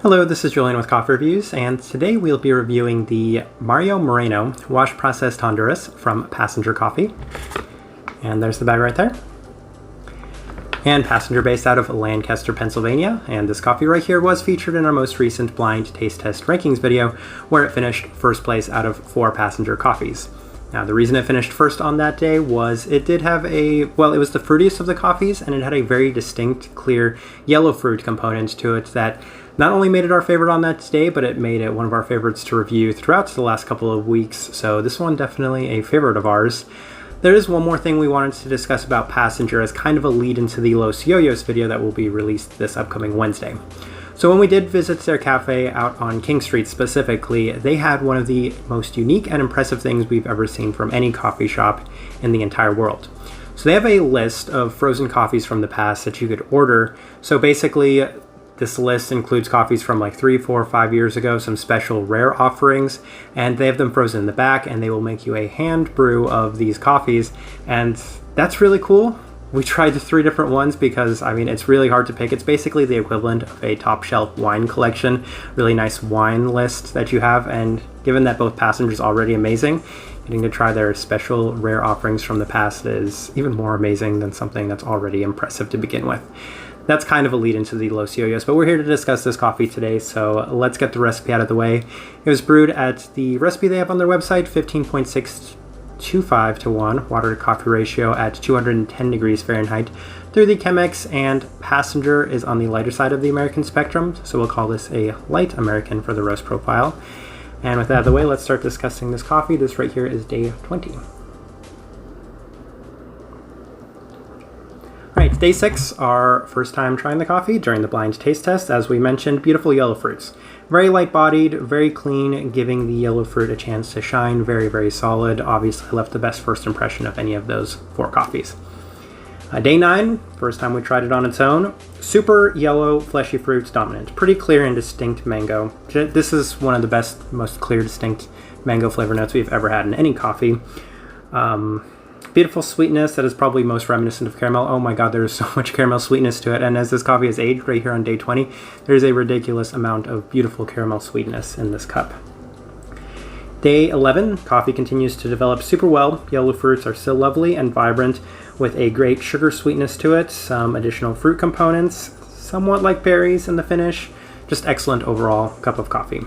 Hello, this is Julian with Coffee Reviews, and today we'll be reviewing the Moreno Wash Processed Honduras from Passenger Coffee. And there's the bag right there. And Passenger based out of Lancaster, Pennsylvania, and this coffee right here was featured in our most recent blind taste test rankings video, where it finished first place out of 4 Passenger coffees. Now, the reason it finished first on that day was it did have it was the fruitiest of the coffees, and it had a very distinct, clear yellow fruit component to it that not only made it our favorite on that day, but it made it one of our favorites to review throughout the last couple of weeks, so this one definitely a favorite of ours. There is one more thing we wanted to discuss about Passenger as kind of a lead into the Los Yoyos video that will be released this upcoming Wednesday. So when we did visit their cafe out on King Street specifically, they had one of the most unique and impressive things we've ever seen from any coffee shop in the entire world. So they have a list of frozen coffees from the past that you could order. So basically, this list includes coffees from like 3, 4, 5 years ago, some special rare offerings, and they have them frozen in the back, and they will make you a hand brew of these coffees, and that's really cool. We tried the 3 different ones because, I mean, it's really hard to pick. It's basically the equivalent of a top shelf wine collection, really nice wine list that you have, and given that both Passengers are already amazing, getting to try their special rare offerings from the past is even more amazing than something that's already impressive to begin with. That's kind of a lead into the Los Yoyos, but we're here to discuss this coffee today, so let's get the recipe out of the way. It was brewed at the recipe they have on their website, 15.625 to 1, water to coffee ratio at 210 degrees Fahrenheit through the Chemex, and Passenger is on the lighter side of the American spectrum, so we'll call this a light American for the roast profile. And with that out of the way, let's start discussing this coffee. This right here is day 20. Alright, day 6, our first time trying the coffee during the blind taste test. As we mentioned, beautiful yellow fruits. Very light-bodied, very clean, giving the yellow fruit a chance to shine. Very, very solid. Obviously left the best first impression of any of those 4 coffees. Day 9, first time we tried it on its own. Super yellow, fleshy fruits dominant. Pretty clear and distinct mango. This is one of the best, most clear, distinct mango flavor notes we've ever had in any coffee. Beautiful sweetness that is probably most reminiscent of caramel. Oh my god, there's so much caramel sweetness to it, and as this coffee is aged right here on day 20, there's a ridiculous amount of beautiful caramel sweetness in this cup. Day 11, coffee continues to develop super well. Yellow fruits are still lovely and vibrant with a great sugar sweetness to it, some additional fruit components, somewhat like berries in the finish. Just excellent overall cup of coffee.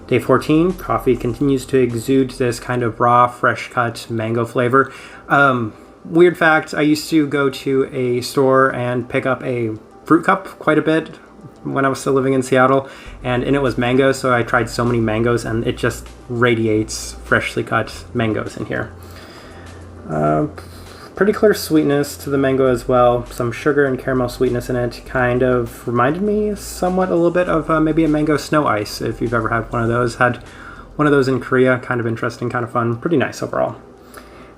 Day 14, coffee continues to exude this kind of raw, fresh-cut mango flavor. Weird fact, I used to go to a store and pick up a fruit cup quite a bit when I was still living in Seattle, and in it was mango, so I tried so many mangoes, and it just radiates freshly cut mangoes in here. Pretty clear sweetness to the mango as well. Some sugar and caramel sweetness in it. Kind of reminded me somewhat a little bit of maybe a mango snow ice, if you've ever had one of those. Had one of those in Korea. Kind of interesting, kind of fun. Pretty nice overall.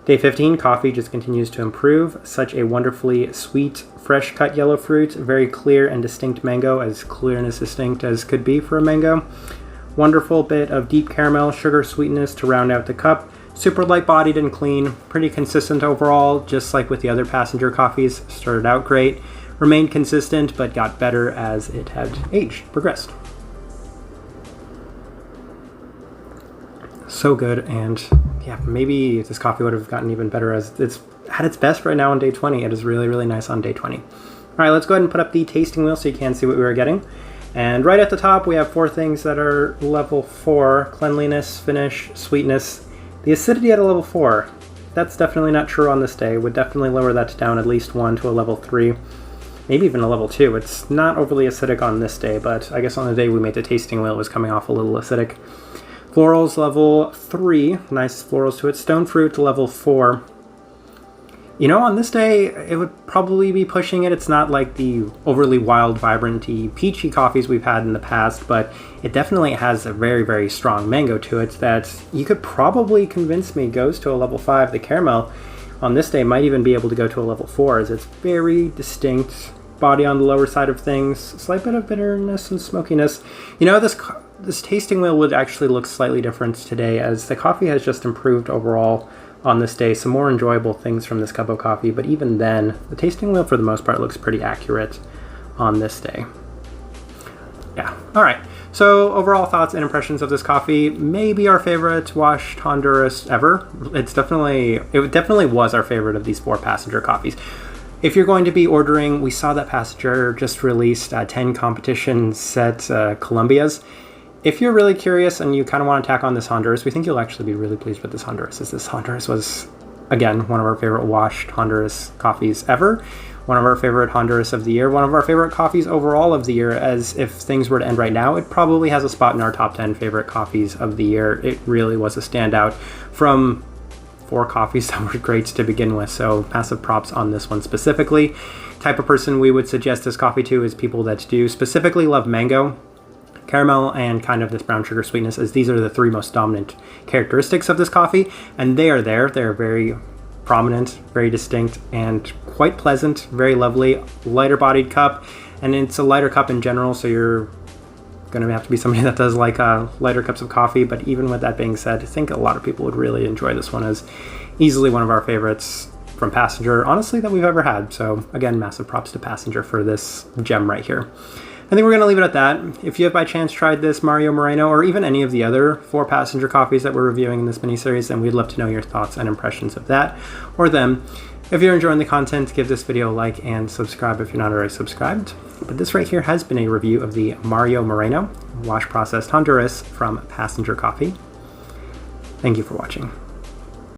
Day 15, coffee just continues to improve. Such a wonderfully sweet, fresh cut yellow fruit. Very clear and distinct mango, as clear and as distinct as could be for a mango. Wonderful bit of deep caramel, sugar sweetness to round out the cup. Super light-bodied and clean, pretty consistent overall, just like with the other Passenger coffees. Started out great, remained consistent, but got better as it had aged, progressed. So good, and yeah, maybe this coffee would have gotten even better as it's at its best right now on day 20. It is really, really nice on day 20. All right, let's go ahead and put up the tasting wheel so you can see what we were getting. And right at the top, we have 4 things that are level 4, cleanliness, finish, sweetness. The acidity at a level 4, that's definitely not true on this day. Would definitely lower that down at least 1 to a level 3, maybe even a level 2. It's not overly acidic on this day, but I guess on the day we made the tasting wheel, it was coming off a little acidic. Florals level 3, nice florals to it. Stone fruit level 4. You know, on this day, it would probably be pushing it. It's not like the overly wild, vibrant-y, peachy coffees we've had in the past, but it definitely has a very, very strong mango to it that you could probably convince me goes to a level 5. The caramel on this day might even be able to go to a level 4, as it's very distinct, body on the lower side of things, slight bit of bitterness and smokiness. You know, this tasting wheel would actually look slightly different today, as the coffee has just improved overall on this day. Some more enjoyable things from this cup of coffee, but even then, the tasting wheel for the most part looks pretty accurate on this day. Yeah. All right. So overall thoughts and impressions of this coffee, maybe our favorite washed Honduras ever. It definitely was our favorite of these 4 Passenger coffees. If you're going to be ordering, we saw that Passenger just released 10 competition set Colombias. If you're really curious and you kind of want to tack on this Honduras, we think you'll actually be really pleased with this Honduras, as this Honduras was, again, one of our favorite washed Honduras coffees ever. One of our favorite Honduras of the year, one of our favorite coffees overall of the year, as if things were to end right now, it probably has a spot in our top 10 favorite coffees of the year. It really was a standout from 4 coffees that were great to begin with, so massive props on this one specifically. Type of person we would suggest this coffee to is people that do specifically love mango, caramel, and kind of this brown sugar sweetness, as these are the 3 most dominant characteristics of this coffee, and they are there. They're very prominent, very distinct, and quite pleasant, very lovely, lighter bodied cup, and it's a lighter cup in general, so you're going to have to be somebody that does like lighter cups of coffee. But even with that being said, I think a lot of people would really enjoy this one, as easily one of our favorites from Passenger, honestly, that we've ever had. So again, massive props to Passenger for this gem right here. I think we're going to leave it at that. If you have by chance tried this Mario Moreno, or even any of the other 4 Passenger coffees that we're reviewing in this mini-series, then we'd love to know your thoughts and impressions of that or them. If you're enjoying the content, give this video a like and subscribe if you're not already subscribed. But this right here has been a review of the Mario Moreno Wash Processed Honduras from Passenger Coffee. Thank you for watching.